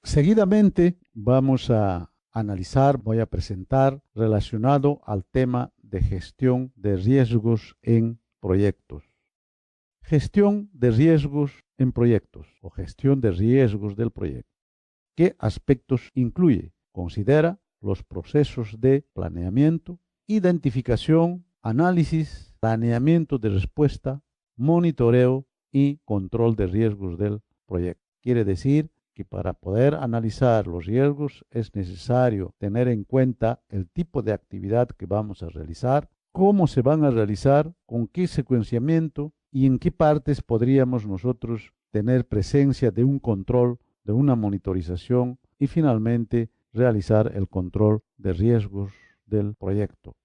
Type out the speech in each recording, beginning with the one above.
Seguidamente vamos a analizar, voy a presentar relacionado al tema de gestión de riesgos en proyectos. Gestión de riesgos en proyectos o gestión de riesgos del proyecto. ¿Qué aspectos incluye? Considera los procesos de planeamiento, identificación, análisis, planeamiento de respuesta, monitoreo y control de riesgos del proyecto. Quiere decir que para poder analizar los riesgos es necesario tener en cuenta el tipo de actividad que vamos a realizar, cómo se van a realizar, con qué secuenciamiento y en qué partes podríamos nosotros tener presencia de un control, de una monitorización y finalmente realizar el control de riesgos del proyecto.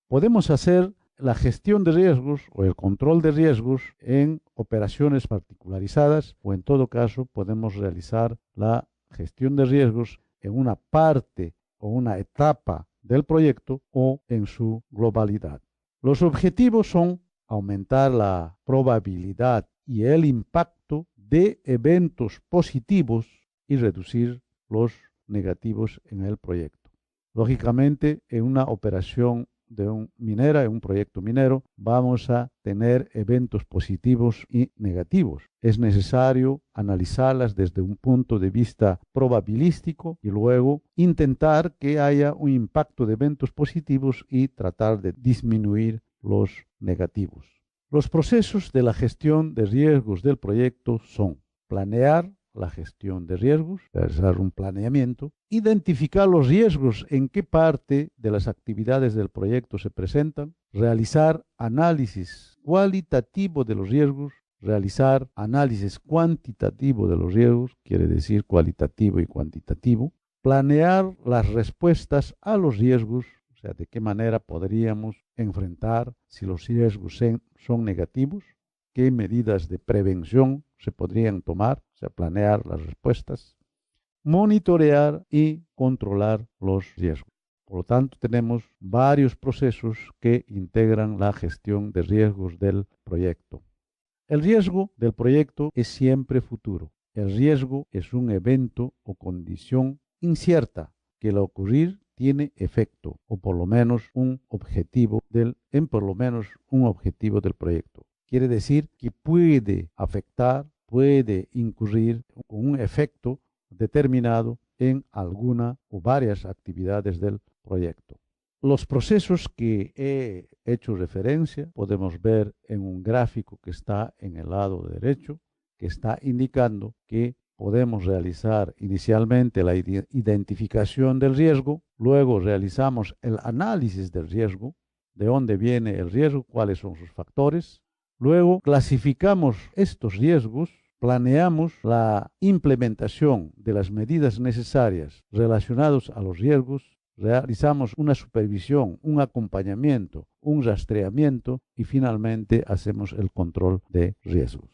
Podemos hacer la gestión de riesgos o el control de riesgos en operaciones particularizadas o en todo caso podemos realizar la gestión de riesgos en una parte o una etapa del proyecto o en su globalidad. Los objetivos son aumentar la probabilidad y el impacto de eventos positivos y reducir los negativos en el proyecto. Lógicamente, en una operación en un proyecto minero, vamos a tener eventos positivos y negativos. Es necesario analizarlas desde un punto de vista probabilístico y luego intentar que haya un impacto de eventos positivos y tratar de disminuir los negativos. Los procesos de la gestión de riesgos del proyecto son planear la gestión de riesgos, realizar un planeamiento, identificar los riesgos en qué parte de las actividades del proyecto se presentan, realizar análisis cualitativo de los riesgos, realizar análisis cuantitativo de los riesgos, quiere decir cualitativo y cuantitativo, planear las respuestas a los riesgos, o sea, de qué manera podríamos enfrentar si los riesgos son negativos, qué medidas de prevención se podrían tomar, o sea, planear las respuestas, monitorear y controlar los riesgos. Por lo tanto, tenemos varios procesos que integran la gestión de riesgos del proyecto. El riesgo del proyecto es siempre futuro. El riesgo es un evento o condición incierta que al ocurrir tiene efecto o por lo menos un objetivo del proyecto. Quiere decir que puede afectar, puede incurrir con un efecto determinado en alguna o varias actividades del proyecto. Los procesos que he hecho referencia podemos ver en un gráfico que está en el lado derecho, que está indicando que podemos realizar inicialmente la identificación del riesgo, luego realizamos el análisis del riesgo, de dónde viene el riesgo, cuáles son sus factores, luego clasificamos estos riesgos, planeamos la implementación de las medidas necesarias relacionadas a los riesgos, realizamos una supervisión, un acompañamiento, un rastreamiento y finalmente hacemos el control de riesgos.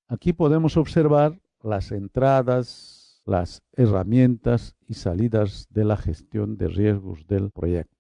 Aquí podemos observar las entradas, las herramientas y salidas de la gestión de riesgos del proyecto.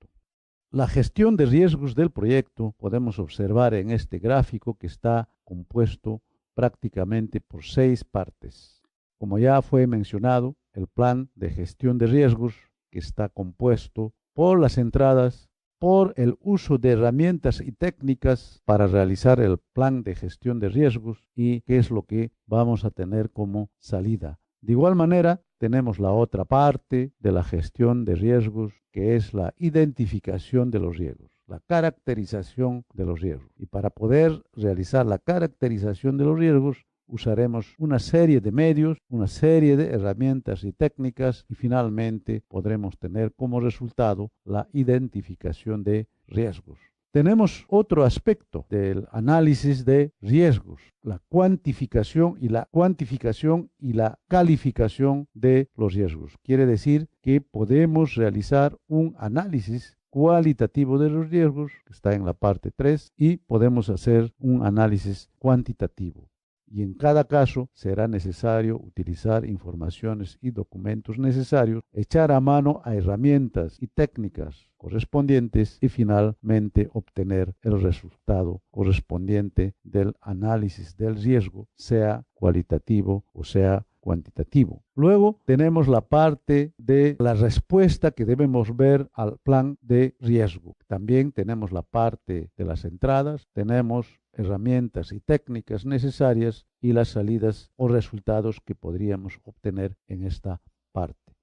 La gestión de riesgos del proyecto podemos observar en este gráfico que está compuesto prácticamente por 6 partes. Como ya fue mencionado, el plan de gestión de riesgos que está compuesto por las entradas, por el uso de herramientas y técnicas para realizar el plan de gestión de riesgos y qué es lo que vamos a tener como salida. De igual manera, tenemos la otra parte de la gestión de riesgos, que es la identificación de los riesgos, la caracterización de los riesgos. Y para poder realizar la caracterización de los riesgos, usaremos una serie de medios, una serie de herramientas y técnicas y finalmente podremos tener como resultado la identificación de riesgos. Tenemos otro aspecto del análisis de riesgos, la cuantificación y la calificación de los riesgos. Quiere decir que podemos realizar un análisis cualitativo de los riesgos, que está en la parte 3, y podemos hacer un análisis cuantitativo. Y en cada caso será necesario utilizar informaciones y documentos necesarios, echar a mano a herramientas y técnicas correspondientes y finalmente obtener el resultado correspondiente del análisis del riesgo, sea cualitativo o sea cuantitativo. Luego tenemos la parte de la respuesta que debemos ver al plan de riesgo. También tenemos la parte de las entradas, tenemos herramientas y técnicas necesarias y las salidas o resultados que podríamos obtener en esta parte.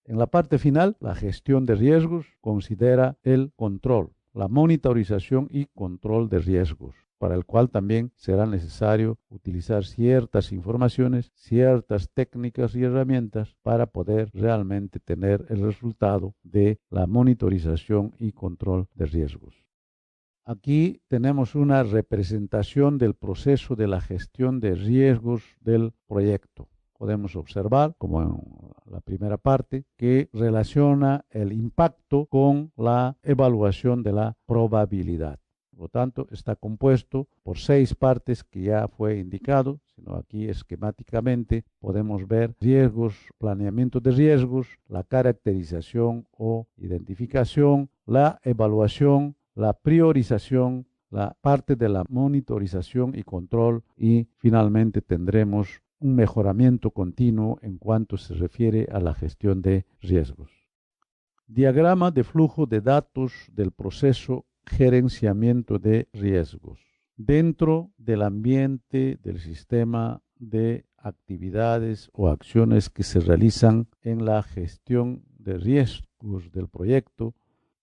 En la parte final, la gestión de riesgos considera el control, la monitorización y control de riesgos, para el cual también será necesario utilizar ciertas informaciones, ciertas técnicas y herramientas para poder realmente tener el resultado de la monitorización y control de riesgos. Aquí tenemos una representación del proceso de la gestión de riesgos del proyecto. Podemos observar, como en la primera parte, que relaciona el impacto con la evaluación de la probabilidad. Por lo tanto, está compuesto por 6 partes que ya fue indicado, sino aquí esquemáticamente podemos ver riesgos, planeamiento de riesgos, la caracterización o identificación, la evaluación, la priorización, la parte de la monitorización y control y finalmente tendremos un mejoramiento continuo en cuanto se refiere a la gestión de riesgos. Diagrama de flujo de datos del proceso gerenciamiento de riesgos. Dentro del ambiente del sistema de actividades o acciones que se realizan en la gestión de riesgos del proyecto,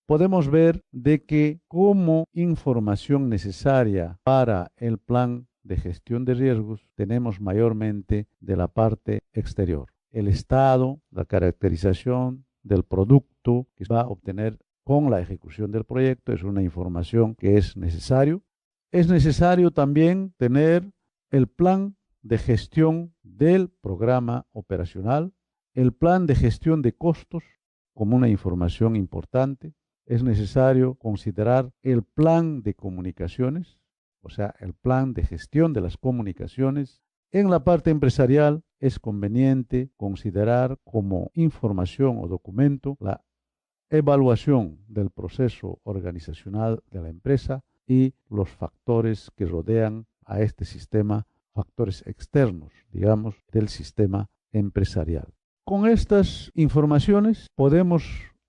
podemos ver de que como información necesaria para el plan de gestión de riesgos tenemos mayormente de la parte exterior. El estado, la caracterización del producto que va a obtener con la ejecución del proyecto es una información que es necesario. Es necesario también tener el plan de gestión del programa operacional, el plan de gestión de costos como una información importante. Es necesario considerar el plan de comunicaciones, o sea, el plan de gestión de las comunicaciones. En la parte empresarial es conveniente considerar como información o documento la evaluación del proceso organizacional de la empresa y los factores que rodean a este sistema, factores externos, digamos, del sistema empresarial. Con estas informaciones podemos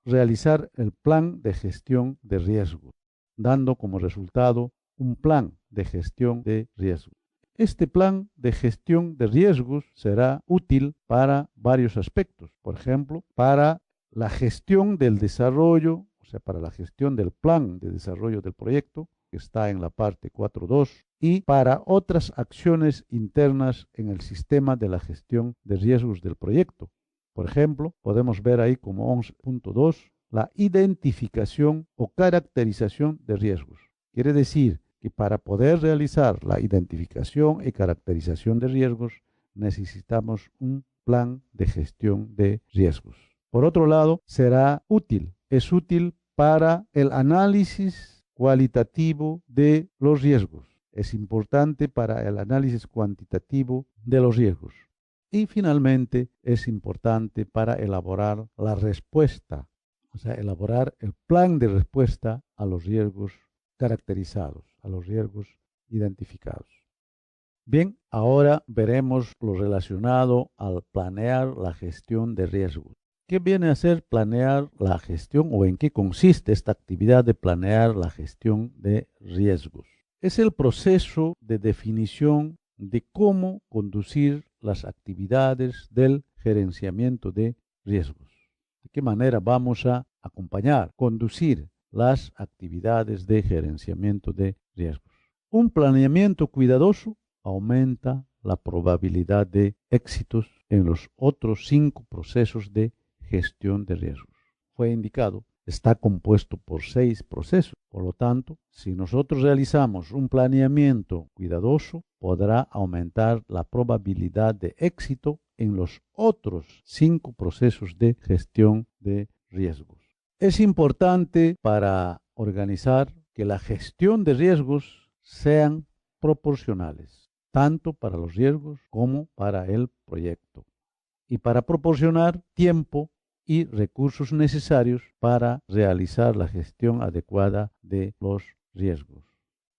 realizar el plan de gestión de riesgos, dando como resultado un plan de gestión de riesgos. Este plan de gestión de riesgos será útil para varios aspectos, por ejemplo, para la gestión del desarrollo, o sea, para la gestión del plan de desarrollo del proyecto, que está en la parte 4.2, y para otras acciones internas en el sistema de la gestión de riesgos del proyecto. Por ejemplo, podemos ver ahí como 11.2 la identificación o caracterización de riesgos. Quiere decir que para poder realizar la identificación y caracterización de riesgos necesitamos un plan de gestión de riesgos. Por otro lado, es útil para el análisis cualitativo de los riesgos. Es importante para el análisis cuantitativo de los riesgos. Y finalmente es importante para elaborar la respuesta, o sea, elaborar el plan de respuesta a los riesgos caracterizados, a los riesgos identificados. Bien, ahora veremos lo relacionado al planear la gestión de riesgos. ¿Qué viene a ser planear la gestión o en qué consiste esta actividad de planear la gestión de riesgos? Es el proceso de definición de cómo conducir las actividades del gerenciamiento de riesgos. ¿De qué manera vamos a acompañar, conducir las actividades de gerenciamiento de riesgos? Un planeamiento cuidadoso aumenta la probabilidad de éxitos en los otros 5 procesos de gestión de riesgos. Fue indicado, está compuesto por 6 procesos. Por lo tanto, si nosotros realizamos un planeamiento cuidadoso, podrá aumentar la probabilidad de éxito en los otros 5 procesos de gestión de riesgos. Es importante para organizar que la gestión de riesgos sean proporcionales, tanto para los riesgos como para el proyecto, y para proporcionar tiempo y recursos necesarios para realizar la gestión adecuada de los riesgos.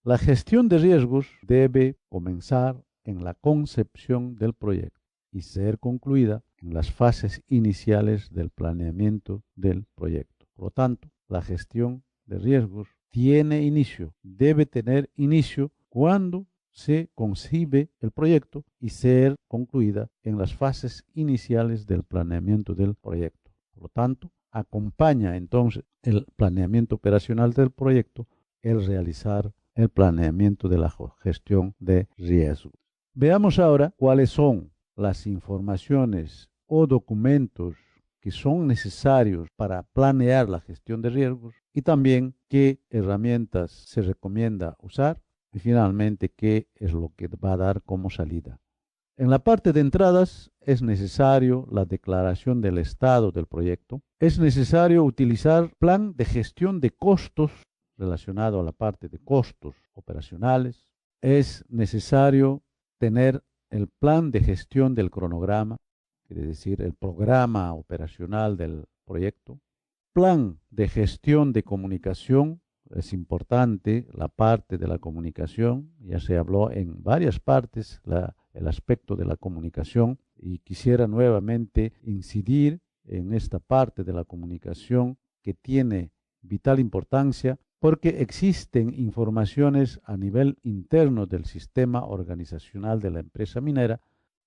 La gestión de riesgos debe comenzar en la concepción del proyecto. y ser concluida en las fases iniciales del planeamiento del proyecto. Por lo tanto, la gestión de riesgos tiene inicio, debe tener inicio cuando se concibe el proyecto y ser concluida en las fases iniciales del planeamiento del proyecto. Por lo tanto, acompaña entonces el planeamiento operacional del proyecto el realizar el planeamiento de la gestión de riesgos. Veamos ahora cuáles son las informaciones o documentos que son necesarios para planear la gestión de riesgos y también qué herramientas se recomienda usar y finalmente qué es lo que va a dar como salida. En la parte de entradas es necesario la declaración del estado del proyecto. Es necesario utilizar plan de gestión de costos relacionado a la parte de costos operacionales. Es necesario tener el plan de gestión del cronograma, quiere decir el programa operacional del proyecto. Plan de gestión de comunicación. Es importante la parte de la comunicación, ya se habló en varias partes el aspecto de la comunicación y quisiera nuevamente incidir en esta parte de la comunicación que tiene vital importancia porque existen informaciones a nivel interno del sistema organizacional de la empresa minera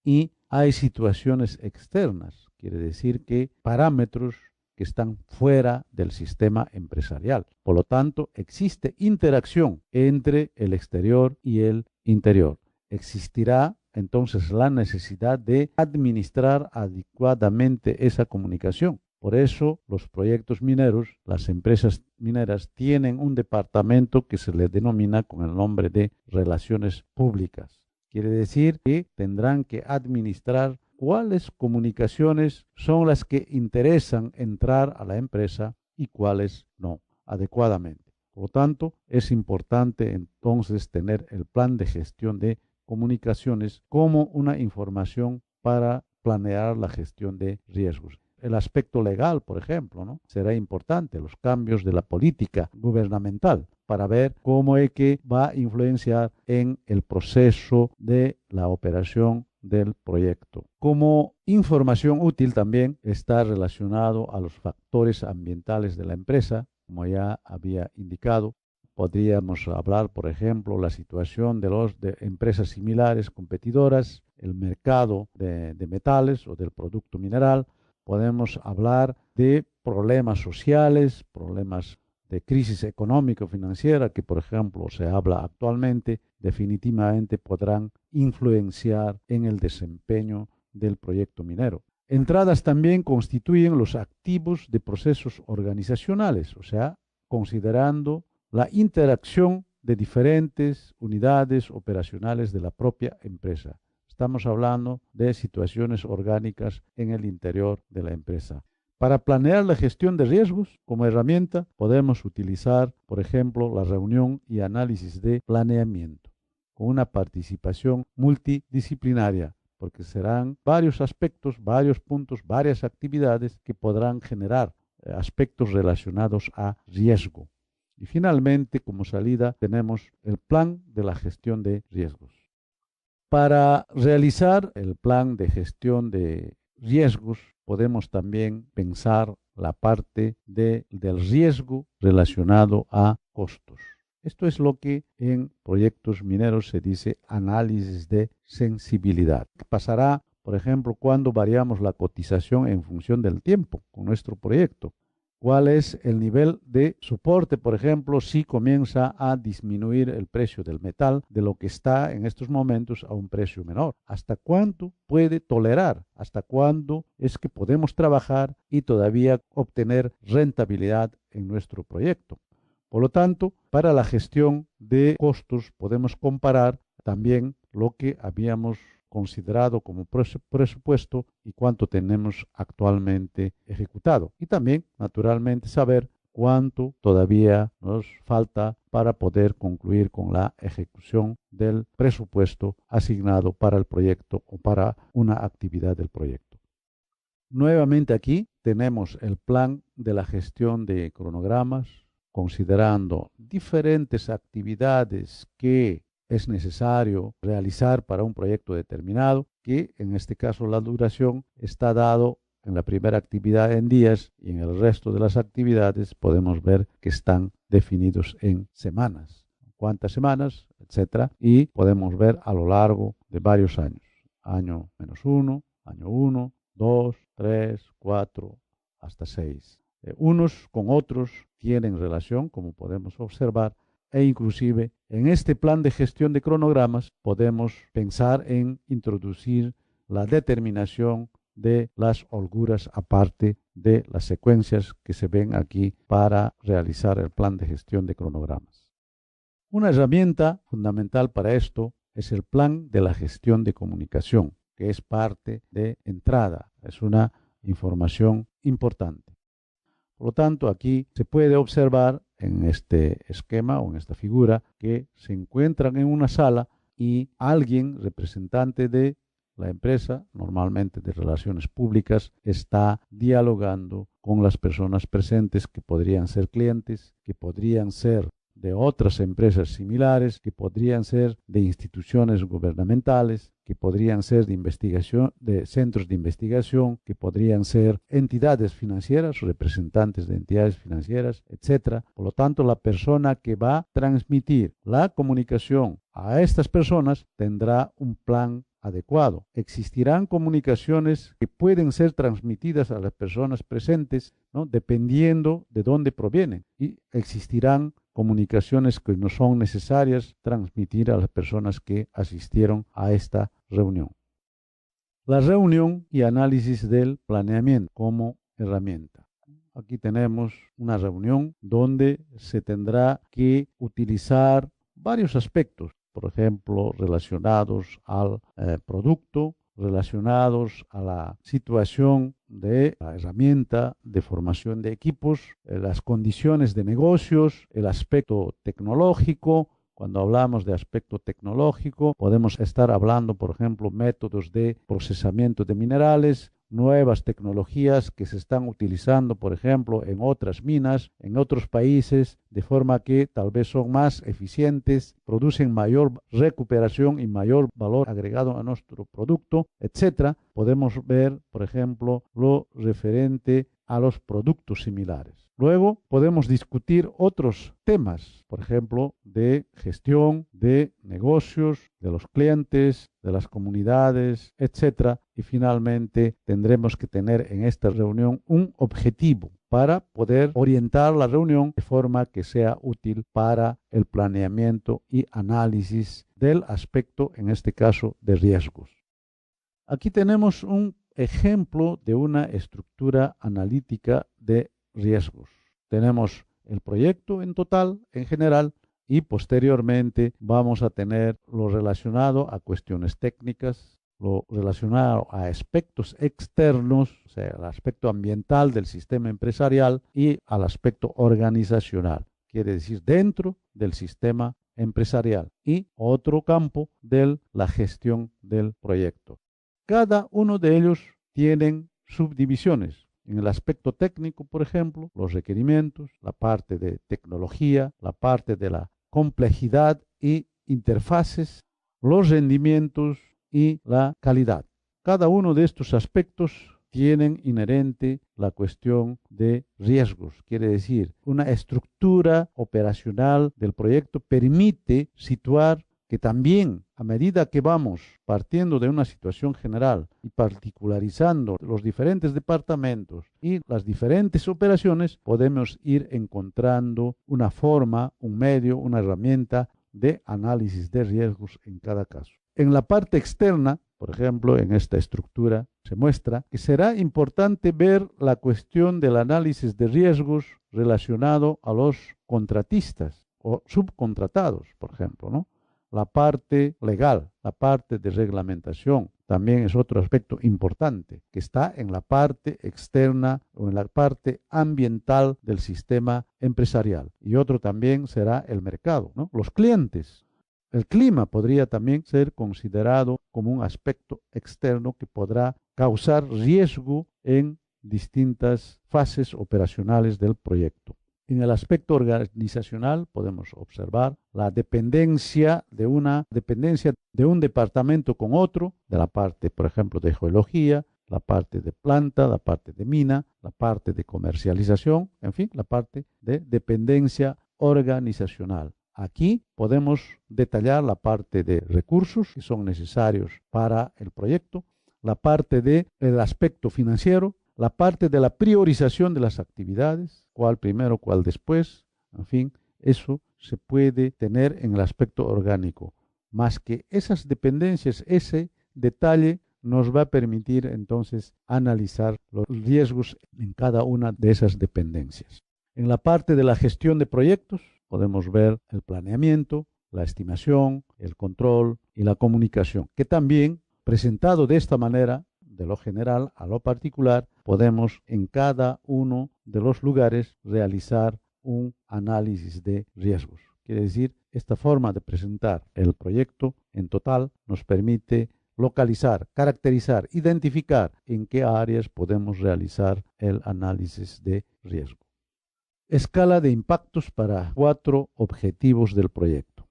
y hay situaciones externas, quiere decir que parámetros que están fuera del sistema empresarial. Por lo tanto, existe interacción entre el exterior y el interior. Existirá entonces la necesidad de administrar adecuadamente esa comunicación. Por eso los proyectos mineros, las empresas mineras tienen un departamento que se le denomina con el nombre de relaciones públicas. Quiere decir que tendrán que administrar cuáles comunicaciones son las que interesan entrar a la empresa y cuáles no, adecuadamente. Por lo tanto, es importante entonces tener el plan de gestión de comunicaciones como una información para planear la gestión de riesgos. El aspecto legal, por ejemplo, ¿no? Será importante, los cambios de la política gubernamental para ver cómo es que va a influenciar en el proceso de la operación del proyecto. Como información útil también está relacionado a los factores ambientales de la empresa, como ya había indicado. Podríamos hablar, por ejemplo, la situación de empresas similares, competidoras, el mercado de metales o del producto mineral. Podemos hablar de problemas sociales, problemas de crisis económico-financiera que, por ejemplo, se habla actualmente, definitivamente podrán influenciar en el desempeño del proyecto minero. Entradas también constituyen los activos de procesos organizacionales, o sea, considerando la interacción de diferentes unidades operacionales de la propia empresa. Estamos hablando de situaciones orgánicas en el interior de la empresa. Para planear la gestión de riesgos, como herramienta, podemos utilizar, por ejemplo, la reunión y análisis de planeamiento, con una participación multidisciplinaria, porque serán varios aspectos, varios puntos, varias actividades que podrán generar aspectos relacionados a riesgo. Y finalmente, como salida, tenemos el plan de la gestión de riesgos. Para realizar el plan de gestión de riesgos, podemos también pensar la parte del riesgo relacionado a costos. Esto es lo que en proyectos mineros se dice análisis de sensibilidad. ¿Qué pasará, por ejemplo, cuando variamos la cotización en función del tiempo con nuestro proyecto? ¿Cuál es el nivel de soporte, por ejemplo, si comienza a disminuir el precio del metal de lo que está en estos momentos a un precio menor? ¿Hasta cuánto puede tolerar? ¿Hasta cuándo es que podemos trabajar y todavía obtener rentabilidad en nuestro proyecto? Por lo tanto, para la gestión de costos podemos comparar también lo que habíamos considerado como presupuesto y cuánto tenemos actualmente ejecutado. Y también, naturalmente, saber cuánto todavía nos falta para poder concluir con la ejecución del presupuesto asignado para el proyecto o para una actividad del proyecto. Nuevamente aquí tenemos el plan de la gestión de cronogramas, considerando diferentes actividades que es necesario realizar para un proyecto determinado que en este caso la duración está dado en la primera actividad en días y en el resto de las actividades podemos ver que están definidos en semanas. Cuántas semanas, etcétera, y podemos ver a lo largo de varios años. Año -1, año 1, 2, 3, 4, hasta 6. Unos con otros tienen relación, como podemos observar, e inclusive en este plan de gestión de cronogramas podemos pensar en introducir la determinación de las holguras aparte de las secuencias que se ven aquí para realizar el plan de gestión de cronogramas. Una herramienta fundamental para esto es el plan de la gestión de comunicación, que es parte de entrada, es una información importante. Por lo tanto, aquí se puede observar en este esquema o en esta figura que se encuentran en una sala y alguien, representante de la empresa, normalmente de relaciones públicas, está dialogando con las personas presentes que podrían ser clientes, que podrían ser de otras empresas similares, que podrían ser de instituciones gubernamentales, que podrían ser de investigación, de centros de investigación, que podrían ser entidades financieras, representantes de entidades financieras, etc. Por lo tanto, la persona que va a transmitir la comunicación a estas personas tendrá un plan adecuado. Existirán comunicaciones que pueden ser transmitidas a las personas presentes, ¿no?, dependiendo de dónde provienen, y existirán comunicaciones que no son necesarias transmitir a las personas que asistieron a esta reunión. La reunión y análisis del planeamiento como herramienta. Aquí tenemos una reunión donde se tendrá que utilizar varios aspectos, por ejemplo, relacionados al producto, relacionados a la situación de la herramienta de formación de equipos, las condiciones de negocios, el aspecto tecnológico. Cuando hablamos de aspecto tecnológico, podemos estar hablando, por ejemplo, métodos de procesamiento de minerales, nuevas tecnologías que se están utilizando, por ejemplo, en otras minas, en otros países, de forma que tal vez son más eficientes, producen mayor recuperación y mayor valor agregado a nuestro producto, etc. Podemos ver, por ejemplo, lo referente a los productos similares. Luego podemos discutir otros temas, por ejemplo, de gestión, de negocios, de los clientes, de las comunidades, etc. Y finalmente tendremos que tener en esta reunión un objetivo para poder orientar la reunión de forma que sea útil para el planeamiento y análisis del aspecto, en este caso, de riesgos. Aquí tenemos un ejemplo de una estructura analítica de riesgos. Tenemos el proyecto en total, en general, y posteriormente vamos a tener lo relacionado a cuestiones técnicas, lo relacionado a aspectos externos, o sea, al aspecto ambiental del sistema empresarial y al aspecto organizacional, quiere decir dentro del sistema empresarial, y otro campo de la gestión del proyecto. Cada uno de ellos tienen subdivisiones. En el aspecto técnico, por ejemplo, los requerimientos, la parte de tecnología, la parte de la complejidad y interfaces, los rendimientos y la calidad. Cada uno de estos aspectos tienen inherente la cuestión de riesgos. Quiere decir, una estructura operacional del proyecto permite situar que también, a medida que vamos partiendo de una situación general y particularizando los diferentes departamentos y las diferentes operaciones, podemos ir encontrando una forma, un medio, una herramienta de análisis de riesgos en cada caso. En la parte externa, por ejemplo, en esta estructura, se muestra que será importante ver la cuestión del análisis de riesgos relacionado a los contratistas o subcontratados, por ejemplo, ¿no? La parte legal, la parte de reglamentación, también es otro aspecto importante, que está en la parte externa o en la parte ambiental del sistema empresarial. Y otro también será el mercado, ¿no? Los clientes. El clima podría también ser considerado como un aspecto externo que podrá causar riesgo en distintas fases operacionales del proyecto. En el aspecto organizacional podemos observar la dependencia de un departamento con otro, de la parte, por ejemplo, de geología, la parte de planta, la parte de mina, la parte de comercialización, en fin, la parte de dependencia organizacional. Aquí podemos detallar la parte de recursos que son necesarios para el proyecto, la parte del aspecto financiero, la parte de la priorización de las actividades, cuál primero, cuál después, en fin, eso se puede tener en el aspecto orgánico. Más que esas dependencias, ese detalle nos va a permitir entonces analizar los riesgos en cada una de esas dependencias. En la parte de la gestión de proyectos podemos ver el planeamiento, la estimación, el control y la comunicación, que también, presentado de esta manera, de lo general a lo particular, podemos en cada uno de los lugares realizar un análisis de riesgos. Quiere decir, esta forma de presentar el proyecto en total nos permite localizar, caracterizar, identificar en qué áreas podemos realizar el análisis de riesgo. Escala de impactos para 4 objetivos del proyecto.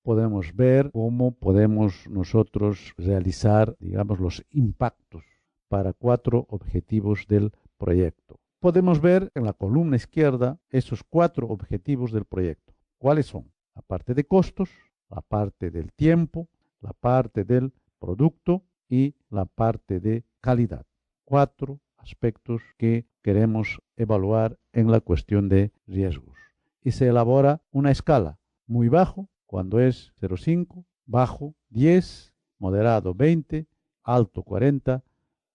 Podemos ver cómo podemos nosotros realizar, digamos, los impactos para 4 objetivos del proyecto. Podemos ver en la columna izquierda esos 4 objetivos del proyecto. ¿Cuáles son? La parte de costos, la parte del tiempo, la parte del producto y la parte de calidad. 4 aspectos que queremos evaluar en la cuestión de riesgos. Y se elabora una escala: muy bajo, cuando es 0,5, bajo 10, moderado 20, alto 40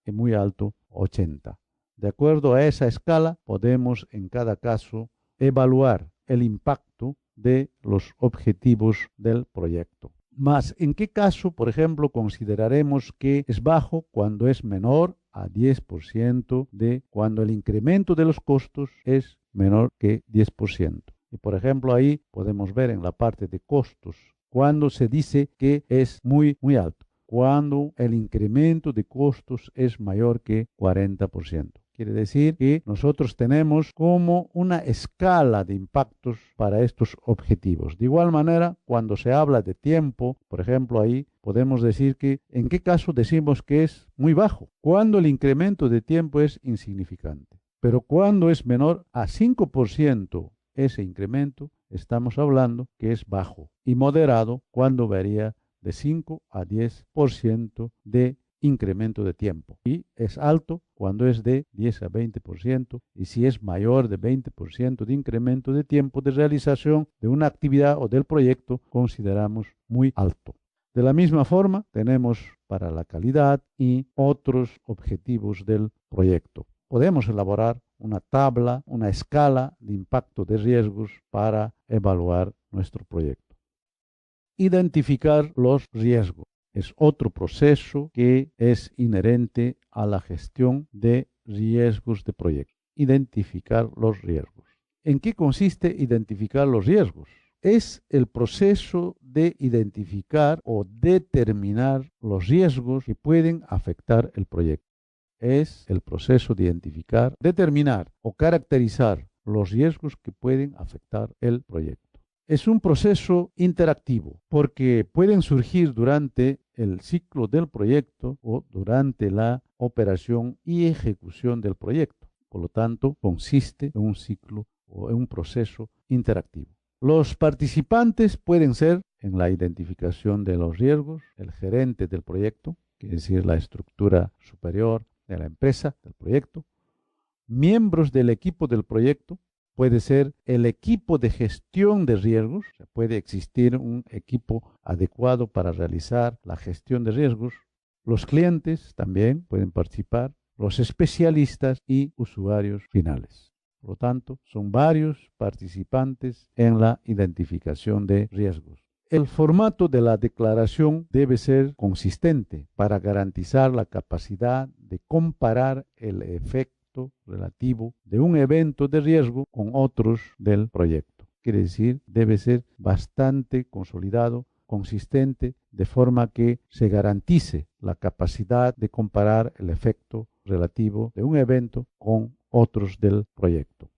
y muy alto 80. De acuerdo a esa escala, podemos en cada caso evaluar el impacto de los objetivos del proyecto. Más, ¿en qué caso, por ejemplo, consideraremos que es bajo cuando es menor a 10% de cuando el incremento de los costos es menor que 10%? Y por ejemplo, ahí podemos ver en la parte de costos cuando se dice que es muy alto, cuando el incremento de costos es mayor que 40%. Quiere decir que nosotros tenemos como una escala de impactos para estos objetivos. De igual manera, cuando se habla de tiempo, por ejemplo, ahí podemos decir que en qué caso decimos que es muy bajo, cuando el incremento de tiempo es insignificante. Pero cuando es menor a 5% ese incremento, estamos hablando que es bajo, y moderado cuando varía de 5 a 10% de incremento de tiempo, y es alto cuando es de 10 a 20%, y si es mayor de 20% de incremento de tiempo de realización de una actividad o del proyecto, consideramos muy alto. De la misma forma, tenemos para la calidad y otros objetivos del proyecto. Podemos elaborar una tabla, una escala de impacto de riesgos para evaluar nuestro proyecto. Identificar los riesgos es otro proceso que es inherente a la gestión de riesgos de proyecto. Identificar los riesgos. ¿En qué consiste identificar los riesgos? Es el proceso de identificar o determinar los riesgos que pueden afectar el proyecto. Es el proceso de identificar, determinar o caracterizar los riesgos que pueden afectar el proyecto. Es un proceso interactivo porque pueden surgir durante el ciclo del proyecto o durante la operación y ejecución del proyecto. Por lo tanto, consiste en un ciclo o en un proceso interactivo. Los participantes pueden ser, en la identificación de los riesgos, el gerente del proyecto, que es decir, la estructura superior de la empresa, del proyecto, miembros del equipo del proyecto, puede ser el equipo de gestión de riesgos, o sea, puede existir un equipo adecuado para realizar la gestión de riesgos, los clientes también pueden participar, los especialistas y usuarios finales. Por lo tanto, son varios participantes en la identificación de riesgos. El formato de la declaración debe ser consistente para garantizar la capacidad de comparar el efecto relativo de un evento de riesgo con otros del proyecto. Quiere decir, debe ser bastante consolidado, consistente, de forma que se garantice la capacidad de comparar el efecto relativo de un evento con otros del proyecto.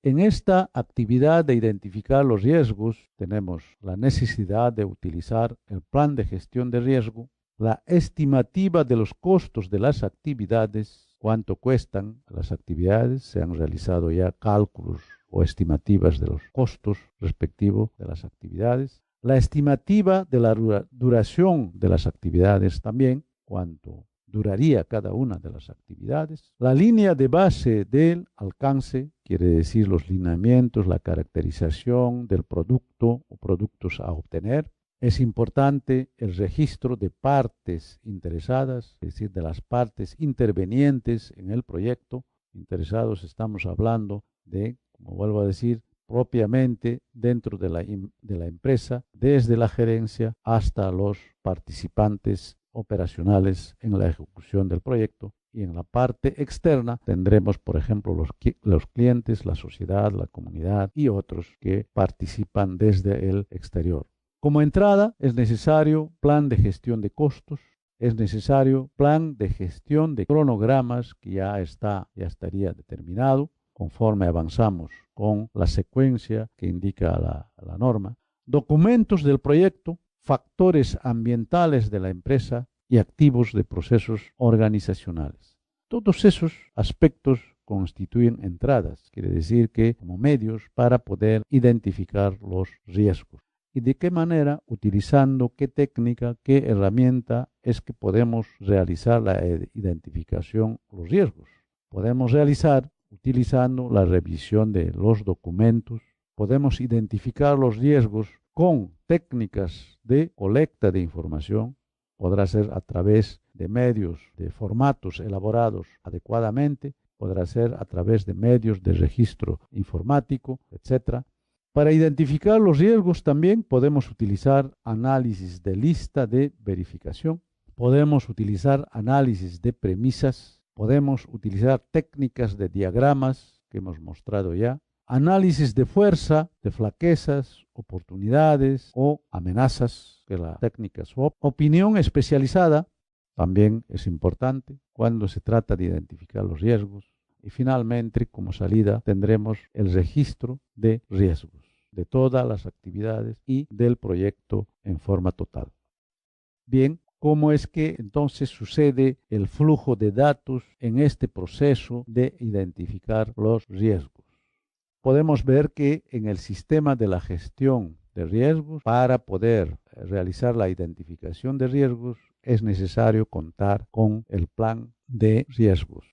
En esta actividad de identificar los riesgos tenemos la necesidad de utilizar el plan de gestión de riesgo, la estimativa de los costos de las actividades, cuánto cuestan las actividades, se han realizado ya cálculos o estimativas de los costos respectivos de las actividades, la estimativa de la duración de las actividades también, cuánto duraría cada una de las actividades, la línea de base del alcance, quiere decir los lineamientos, la caracterización del producto o productos a obtener. Es importante el registro de partes interesadas, es decir, de las partes intervenientes en el proyecto. Interesados estamos hablando de, como vuelvo a decir, propiamente dentro de la empresa, desde la gerencia hasta los participantes operacionales en la ejecución del proyecto, y en la parte externa tendremos, por ejemplo, los clientes, la sociedad, la comunidad y otros que participan desde el exterior. Como entrada es necesario plan de gestión de costos, es necesario plan de gestión de cronogramas que ya estaría determinado conforme avanzamos con la secuencia que indica la norma, documentos del proyecto, factores ambientales de la empresa y activos de procesos organizacionales. Todos esos aspectos constituyen entradas, quiere decir que como medios para poder identificar los riesgos. ¿Y de qué manera, utilizando qué técnica, qué herramienta es que podemos realizar la identificación de los riesgos? Podemos realizar utilizando la revisión de los documentos, podemos identificar los riesgos con técnicas de colecta de información, podrá ser a través de medios, de formatos elaborados adecuadamente, podrá ser a través de medios de registro informático, etc. Para identificar los riesgos también podemos utilizar análisis de lista de verificación, podemos utilizar análisis de premisas, podemos utilizar técnicas de diagramas que hemos mostrado ya, análisis de fuerza, de flaquezas, oportunidades o amenazas, que la técnica SWOT. Opinión especializada también es importante cuando se trata de identificar los riesgos. Y finalmente, como salida, tendremos el registro de riesgos de todas las actividades y del proyecto en forma total. Bien, ¿cómo es que entonces sucede el flujo de datos en este proceso de identificar los riesgos? Podemos ver que en el sistema de la gestión de riesgos, para poder realizar la identificación de riesgos, es necesario contar con el plan de riesgos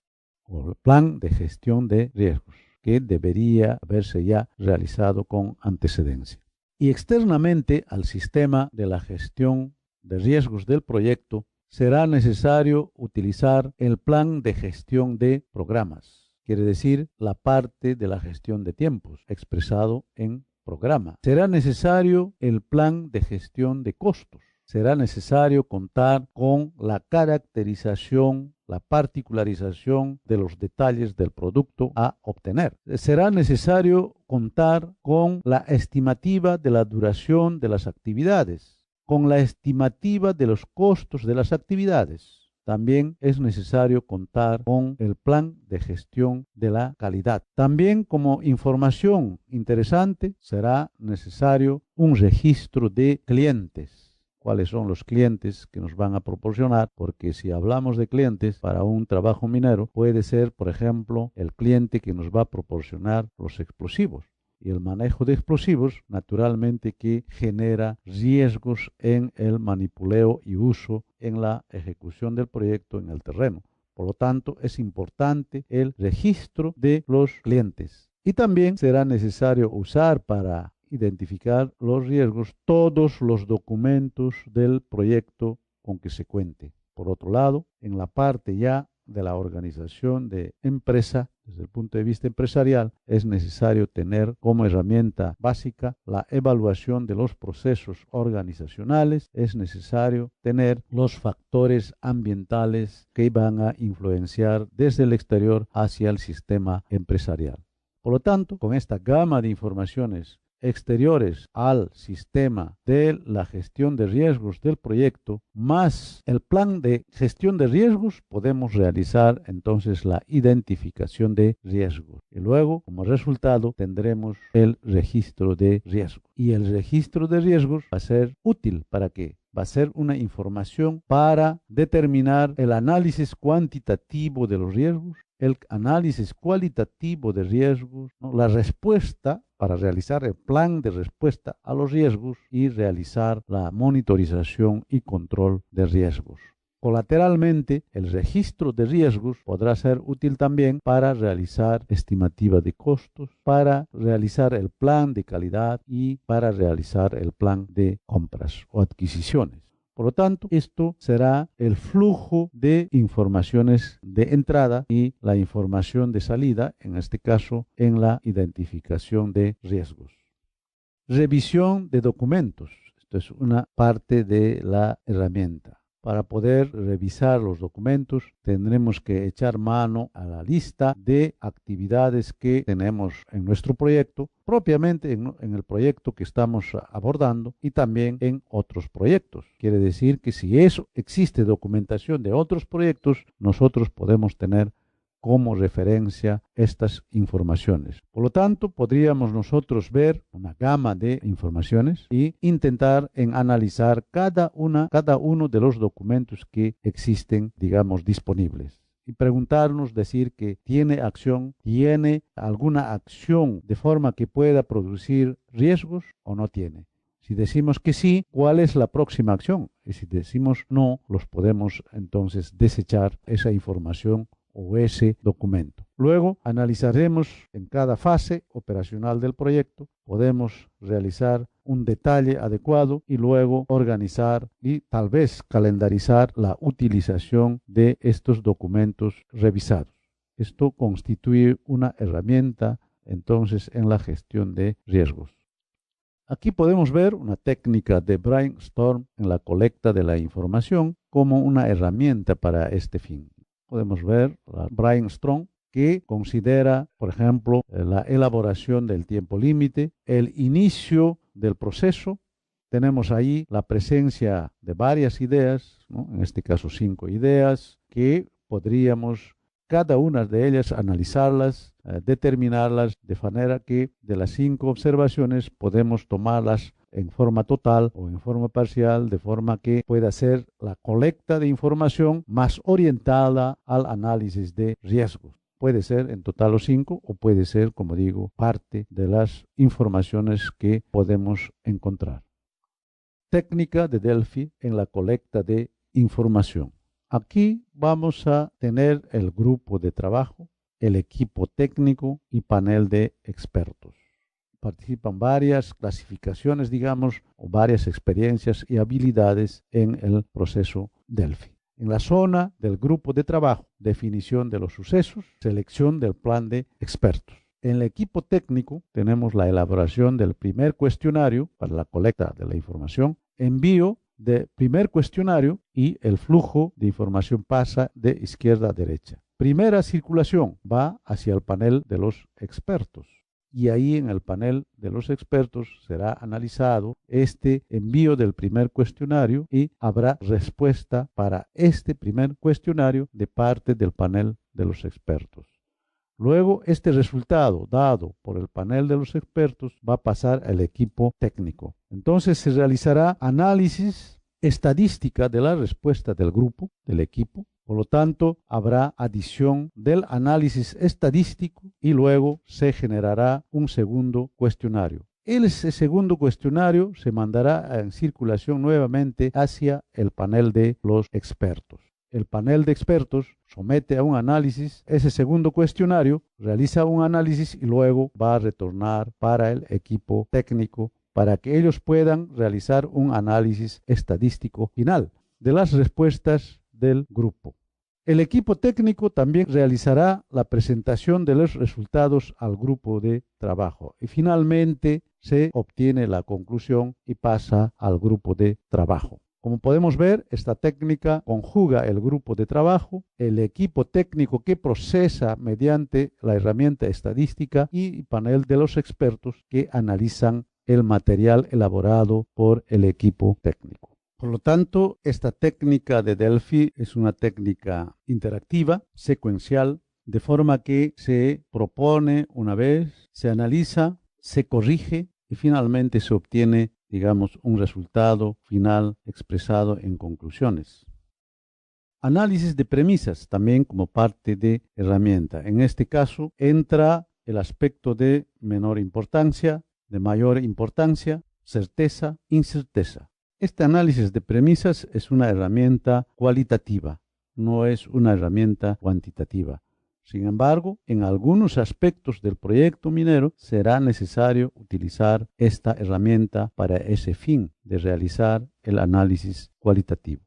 o el plan de gestión de riesgos, que debería haberse ya realizado con antecedencia. Y externamente al sistema de la gestión de riesgos del proyecto, será necesario utilizar el plan de gestión de programas, quiere decir la parte de la gestión de tiempos expresado en programa. Será necesario el plan de gestión de costos. Será necesario contar con la caracterización, la particularización de los detalles del producto a obtener. Será necesario contar con la estimativa de la duración de las actividades, con la estimativa de los costos de las actividades. También es necesario contar con el plan de gestión de la calidad. También, como información interesante, será necesario un registro de clientes. ¿Cuáles son los clientes que nos van a proporcionar? Porque si hablamos de clientes para un trabajo minero, puede ser, por ejemplo, el cliente que nos va a proporcionar los explosivos. Y el manejo de explosivos, naturalmente, que genera riesgos en el manipuleo y uso en la ejecución del proyecto en el terreno. Por lo tanto, es importante el registro de los clientes. Y también será necesario usar para identificar los riesgos todos los documentos del proyecto con que se cuente. Por otro lado, en la parte ya de la organización de empresa, desde el punto de vista empresarial, es necesario tener como herramienta básica la evaluación de los procesos organizacionales, es necesario tener los factores ambientales que van a influenciar desde el exterior hacia el sistema empresarial. Por lo tanto, con esta gama de informaciones exteriores al sistema de la gestión de riesgos del proyecto, más el plan de gestión de riesgos, podemos realizar entonces la identificación de riesgos. Y luego, como resultado, tendremos el registro de riesgos. Y el registro de riesgos va a ser útil para qué? Va a ser una información para determinar el análisis cuantitativo de los riesgos, el análisis cualitativo de riesgos, ¿no? La respuesta para realizar el plan de respuesta a los riesgos y realizar la monitorización y control de riesgos. Colateralmente, el registro de riesgos podrá ser útil también para realizar estimativa de costos, para realizar el plan de calidad y para realizar el plan de compras o adquisiciones. Por lo tanto, esto será el flujo de informaciones de entrada y la información de salida, en este caso, en la identificación de riesgos. Revisión de documentos. Esto es una parte de la herramienta. Para poder revisar los documentos, tendremos que echar mano a la lista de actividades que tenemos en nuestro proyecto, propiamente en el proyecto que estamos abordando y también en otros proyectos. Quiere decir que si existe documentación de otros proyectos, nosotros podemos tener como referencia estas informaciones. Por lo tanto, podríamos nosotros ver una gama de informaciones y intentar analizar cada uno de los documentos que existen, digamos, disponibles. Y preguntarnos, decir que tiene alguna acción de forma que pueda producir riesgos o no tiene. Si decimos que sí, ¿cuál es la próxima acción? Y si decimos no, los podemos entonces desechar esa información o ese documento. Luego analizaremos en cada fase operacional del proyecto, podemos realizar un detalle adecuado y luego organizar y tal vez calendarizar la utilización de estos documentos revisados. Esto constituye una herramienta entonces en la gestión de riesgos. Aquí podemos ver una técnica de brainstorm en la colecta de la información como una herramienta para este fin. Podemos ver la brainstorm que considera, por ejemplo, la elaboración del tiempo límite, el inicio del proceso. Tenemos ahí la presencia de varias ideas, ¿no? En este caso 5 ideas, que podríamos cada una de ellas analizarlas, determinarlas de manera que de las 5 observaciones podemos tomarlas en forma total o en forma parcial, de forma que pueda ser la colecta de información más orientada al análisis de riesgos. Puede ser en total los 5 o puede ser, como digo, parte de las informaciones que podemos encontrar. Técnica de Delphi en la colecta de información. Aquí vamos a tener el grupo de trabajo, el equipo técnico y panel de expertos. Participan varias clasificaciones, digamos, o varias experiencias y habilidades en el proceso Delphi. En la zona del grupo de trabajo, definición de los sucesos, selección del plan de expertos. En el equipo técnico tenemos la elaboración del primer cuestionario para la colecta de la información, envío del primer cuestionario y el flujo de información pasa de izquierda a derecha. Primera circulación va hacia el panel de los expertos. Y ahí en el panel de los expertos será analizado este envío del primer cuestionario y habrá respuesta para este primer cuestionario de parte del panel de los expertos. Luego, este resultado dado por el panel de los expertos va a pasar al equipo técnico. Entonces se realizará análisis estadística de la respuesta del grupo, del equipo. Por lo tanto, habrá adición del análisis estadístico y luego se generará un segundo cuestionario. Ese segundo cuestionario se mandará en circulación nuevamente hacia el panel de los expertos. El panel de expertos somete a un análisis ese segundo cuestionario, realiza un análisis y luego va a retornar para el equipo técnico para que ellos puedan realizar un análisis estadístico final de las respuestas del grupo. El equipo técnico también realizará la presentación de los resultados al grupo de trabajo y finalmente se obtiene la conclusión y pasa al grupo de trabajo. Como podemos ver, esta técnica conjuga el grupo de trabajo, el equipo técnico que procesa mediante la herramienta estadística y el panel de los expertos que analizan el material elaborado por el equipo técnico. Por lo tanto, esta técnica de Delphi es una técnica interactiva, secuencial, de forma que se propone una vez, se analiza, se corrige y finalmente se obtiene, digamos, un resultado final expresado en conclusiones. Análisis de premisas también como parte de herramienta. En este caso entra el aspecto de menor importancia, de mayor importancia, certeza, incerteza. Este análisis de premisas es una herramienta cualitativa, no es una herramienta cuantitativa. Sin embargo, en algunos aspectos del proyecto minero será necesario utilizar esta herramienta para ese fin de realizar el análisis cualitativo.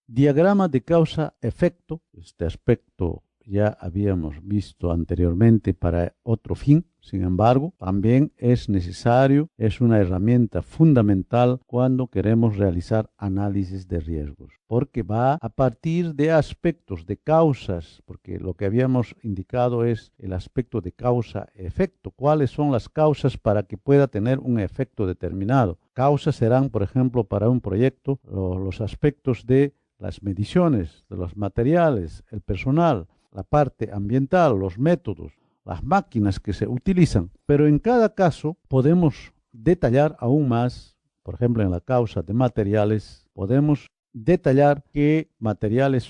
Diagrama de causa-efecto. Este aspecto ya habíamos visto anteriormente para otro fin. Sin embargo, también es necesario, es una herramienta fundamental cuando queremos realizar análisis de riesgos, porque va a partir de aspectos de causas, porque lo que habíamos indicado es el aspecto de causa-efecto. ¿Cuáles son las causas para que pueda tener un efecto determinado? Causas serán, por ejemplo, para un proyecto, los aspectos de las mediciones, de los materiales, el personal, la parte ambiental, los métodos, las máquinas que se utilizan. Pero en cada caso podemos detallar aún más, por ejemplo, en la causa de materiales, podemos detallar qué materiales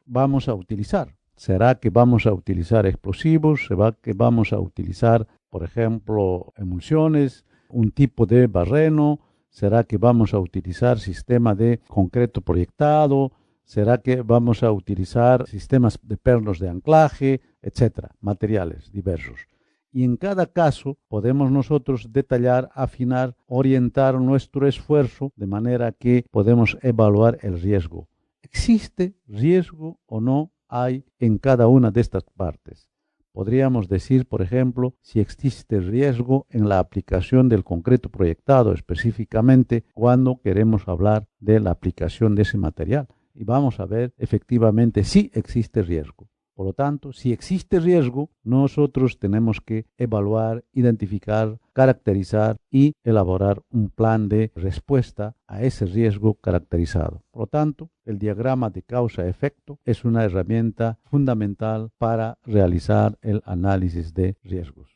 vamos a utilizar. ¿Será que vamos a utilizar explosivos? ¿Será que vamos a utilizar, por ejemplo, emulsiones, un tipo de barreno? ¿Será que vamos a utilizar sistema de concreto proyectado? ¿Será que vamos a utilizar sistemas de pernos de anclaje, etcétera? Materiales diversos. Y en cada caso podemos nosotros detallar, afinar, orientar nuestro esfuerzo de manera que podemos evaluar el riesgo. ¿Existe riesgo o no hay en cada una de estas partes? Podríamos decir, por ejemplo, si existe riesgo en la aplicación del concreto proyectado, específicamente cuando queremos hablar de la aplicación de ese material. Y vamos a ver efectivamente si existe riesgo. Por lo tanto, si existe riesgo, nosotros tenemos que evaluar, identificar, caracterizar y elaborar un plan de respuesta a ese riesgo caracterizado. Por lo tanto, el diagrama de causa-efecto es una herramienta fundamental para realizar el análisis de riesgos.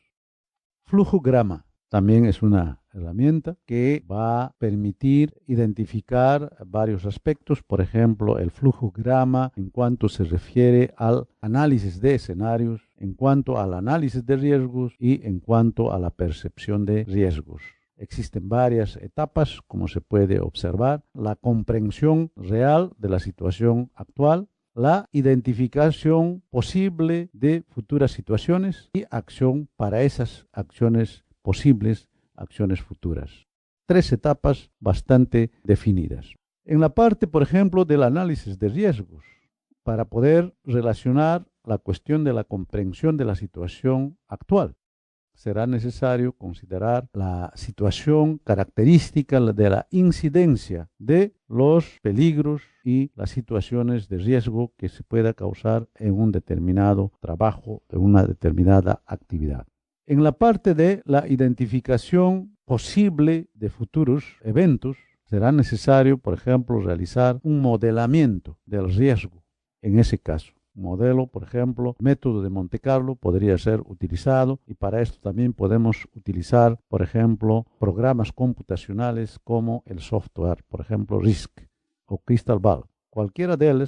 Flujograma también es una herramienta que va a permitir identificar varios aspectos, por ejemplo, el flujograma en cuanto se refiere al análisis de escenarios, en cuanto al análisis de riesgos y en cuanto a la percepción de riesgos. Existen varias etapas, como se puede observar: la comprensión real de la situación actual, la identificación posible de futuras situaciones y acción para esas acciones posibles, acciones futuras. 3 etapas bastante definidas. En la parte, por ejemplo, del análisis de riesgos, para poder relacionar la cuestión de la comprensión de la situación actual, será necesario considerar la situación característica de la incidencia de los peligros y las situaciones de riesgo que se pueda causar en un determinado trabajo, en una determinada actividad. En la parte de la identificación posible de futuros eventos, será necesario, por ejemplo, realizar un modelamiento del riesgo en ese caso. Modelo, por ejemplo, método de Monte Carlo podría ser utilizado, y para esto también podemos utilizar, por ejemplo, programas computacionales como el software, por ejemplo, RISC o Crystal Ball. Cualquiera de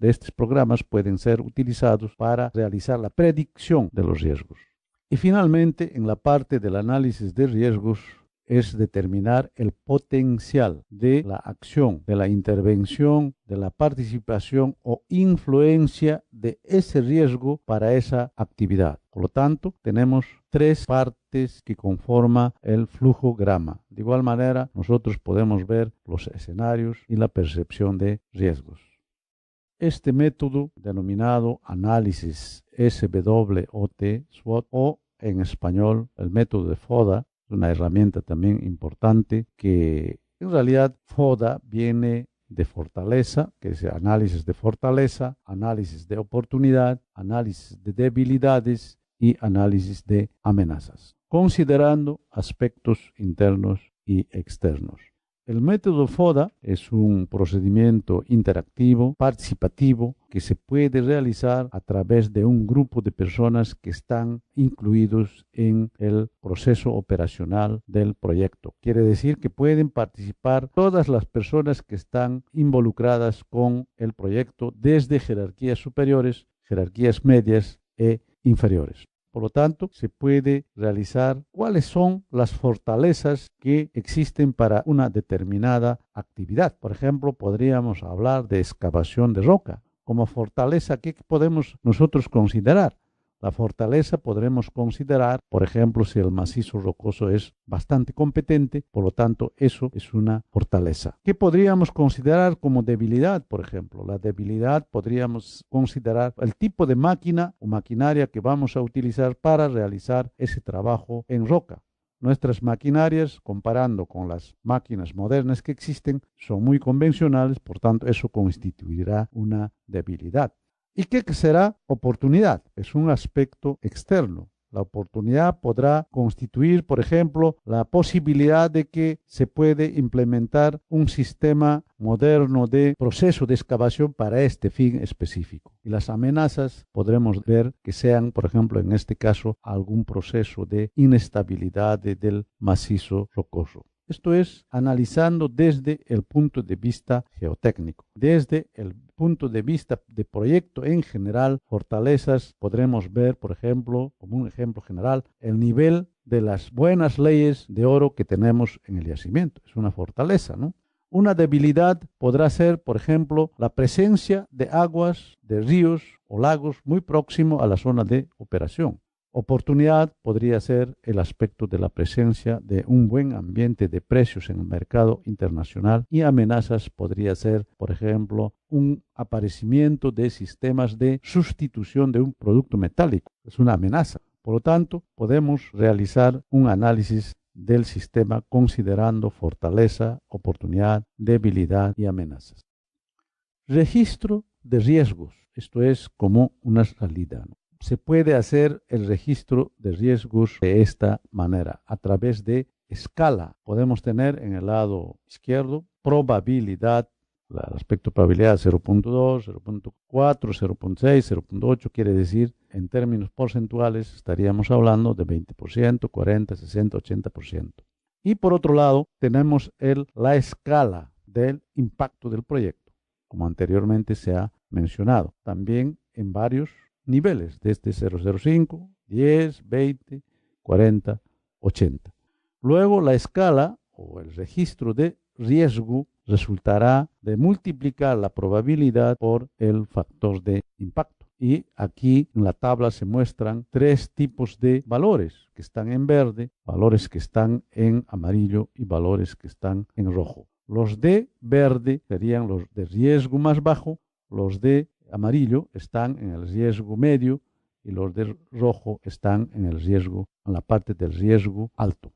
estos programas pueden ser utilizados para realizar la predicción de los riesgos. Y finalmente, en la parte del análisis de riesgos, es determinar el potencial de la acción, de la intervención, de la participación o influencia de ese riesgo para esa actividad. Por lo tanto, tenemos 3 partes que conforman el flujograma. De igual manera, nosotros podemos ver los escenarios y la percepción de riesgos. Este método, denominado análisis SWOT, SWOT, o en español el método de FODA, una herramienta también importante, que en realidad FODA viene de fortaleza, que es análisis de fortaleza, análisis de oportunidad, análisis de debilidades y análisis de amenazas. considerando aspectos internos y externos. El método FODA es un procedimiento interactivo, participativo, que se puede realizar a través de un grupo de personas que están incluidos en el proceso operacional del proyecto. Quiere decir que pueden participar todas las personas que están involucradas con el proyecto, desde jerarquías superiores, jerarquías medias e inferiores. Por lo tanto, se puede realizar cuáles son las fortalezas que existen para una determinada actividad. Por ejemplo, podríamos hablar de excavación de roca. Como fortaleza, ¿qué podemos nosotros considerar? La fortaleza podremos considerar, por ejemplo, si el macizo rocoso es bastante competente, por lo tanto, eso es una fortaleza. ¿Qué podríamos considerar como debilidad, por ejemplo? La debilidad podríamos considerar el tipo de máquina o maquinaria que vamos a utilizar para realizar ese trabajo en roca. Nuestras maquinarias, comparando con las máquinas modernas que existen, son muy convencionales, por tanto, eso constituirá una debilidad. ¿Y qué será oportunidad? Es un aspecto externo. La oportunidad podrá constituir, por ejemplo, la posibilidad de que se puede implementar un sistema moderno de proceso de excavación para este fin específico. Y las amenazas podremos ver que sean, por ejemplo, en este caso, algún proceso de inestabilidad del macizo rocoso. Esto es analizando desde el punto de vista geotécnico. Desde el punto de vista de proyecto en general, fortalezas, podremos ver, por ejemplo, como un ejemplo general, el nivel de las buenas leyes de oro que tenemos en el yacimiento. Es una fortaleza, ¿no? Una debilidad podrá ser, por ejemplo, la presencia de aguas, de ríos o lagos muy próximo a la zona de operación. Oportunidad podría ser el aspecto de la presencia de un buen ambiente de precios en el mercado internacional, y amenazas podría ser, por ejemplo, un aparecimiento de sistemas de sustitución de un producto metálico. Es una amenaza. Por lo tanto, podemos realizar un análisis del sistema considerando fortaleza, oportunidad, debilidad y amenazas. Registro de riesgos. Esto es como una salida, ¿no? Se puede hacer el registro de riesgos de esta manera, a través de escala. Podemos tener en el lado izquierdo probabilidad, el aspecto probabilidad 0.2, 0.4, 0.6, 0.8, quiere decir, en términos porcentuales estaríamos hablando de 20%, 40%, 60%, 80%. Y por otro lado, tenemos la escala del impacto del proyecto, como anteriormente se ha mencionado, también en varios niveles, desde 0,05, 10, 20, 40, 80. Luego la escala o el registro de riesgo resultará de multiplicar la probabilidad por el factor de impacto. Y aquí en la tabla se muestran tres tipos de valores que están en verde, valores que están en amarillo y valores que están en rojo. Los de verde serían los de riesgo más bajo, los de amarillo están en el riesgo medio y los de rojo están en el riesgo, en la parte del riesgo alto.